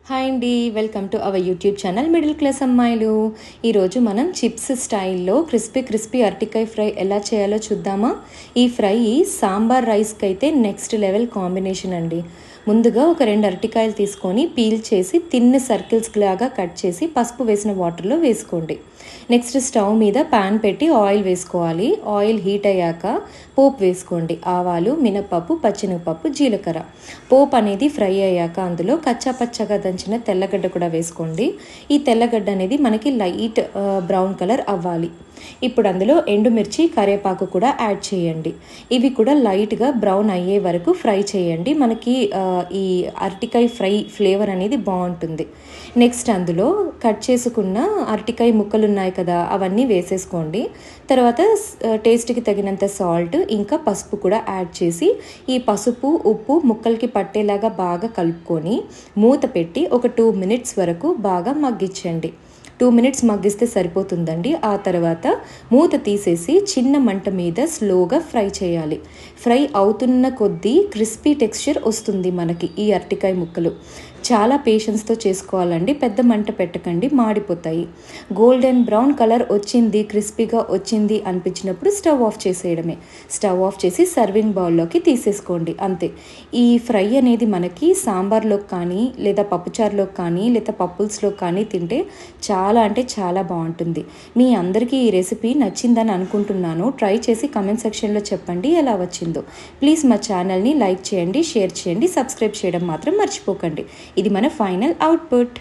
Hi అండి, welcome to our YouTube channel middle class అమ్మాయిలు. ఈరోజు మనం చిప్స్ స్టైల్లో క్రిస్పీ అరటికాయ ఫ్రై ఎలా చేయాలో చూద్దామా. ఈ ఫ్రై సాంబార్ రైస్కి అయితే నెక్స్ట్ లెవెల్ కాంబినేషన్ అండి. ముందుగా ఒక 2 అరటికాయలు తీసుకొని పీల్ చేసి తిన్న సర్కిల్స్ లాగా కట్ చేసి పసుపు వేసిన వాటర్లో వేసుకోండి. నెక్స్ట్ స్టవ్ మీద పాన్ పెట్టి ఆయిల్ వేసుకోవాలి. ఆయిల్ హీట్ అయ్యాక పోపు వేసుకోండి. ఆవాలు, మినపప్పు, పచ్చెనగపప్పు, జీలకర్ర. పోపు అనేది ఫ్రై అయ్యాక అందులో కచ్చాపచ్చగా దంచిన తెల్లగడ్డ కూడా వేసుకోండి. ఈ తెల్లగడ్డ అనేది మనకి లైట్ బ్రౌన్ కలర్ అవ్వాలి. ఇప్పుడు అందులో ఎండుమిర్చి, కరివేపాకు కూడా యాడ్ చేయండి. ఇవి కూడా లైట్గా బ్రౌన్ అయ్యే వరకు ఫ్రై చేయండి. మనకి ఈ అరటికాయ ఫ్రై ఫ్లేవర్ అనేది బాగుంటుంది. నెక్స్ట్ అందులో కట్ చేసుకున్న అరటికాయ ముక్కలు ఉన్నాయి కదా, అవన్నీ వేసేసుకోండి. తర్వాత టేస్ట్కి తగినంత సాల్ట్ ఇంకా పసుపు కూడా యాడ్ చేసి ఈ పసుపు, ఉప్పు ముక్కలకి పట్టేలాగా బాగా కలుపుకొని మూత పెట్టి ఒక 2 minutes వరకు బాగా మగ్గించండి. 2 minutes మగ్గిస్తే సరిపోతుందండి. ఆ తర్వాత మూత తీసేసి చిన్న మంట మీద స్లోగా ఫ్రై చేయాలి. ఫ్రై అవుతున్న కొద్దీ క్రిస్పీ టెక్స్చర్ వస్తుంది మనకి ఈ అరటికాయ ముక్కలు. చాలా పేషెన్స్తో చేసుకోవాలండి, పెద్ద మంట పెట్టకండి, మాడిపోతాయి. గోల్డెన్ బ్రౌన్ కలర్ వచ్చింది, క్రిస్పీగా వచ్చింది అనిపించినప్పుడు స్టవ్ ఆఫ్ చేసేయడమే. స్టవ్ ఆఫ్ చేసి సర్వింగ్ బౌల్లోకి తీసేసుకోండి, అంతే. ఈ ఫ్రై అనేది మనకి సాంబార్లోకి కానీ లేదా పప్పుచారులోకి కానీ లేదా పప్పుల్స్లోకి కానీ తింటే చాలా అంటే చాలా బాగుంటుంది. మీ అందరికీ ఈ రెసిపీ నచ్చిందని అనుకుంటున్నాను. ట్రై చేసి కమెంట్ సెక్షన్లో చెప్పండి ఎలా వచ్చిందో. ప్లీజ్ మా ఛానల్ని లైక్ చేయండి, షేర్ చేయండి, సబ్స్క్రైబ్ చేయడం మాత్రం మర్చిపోకండి. ఇది మన ఫైనల్ అవుట్పుట్.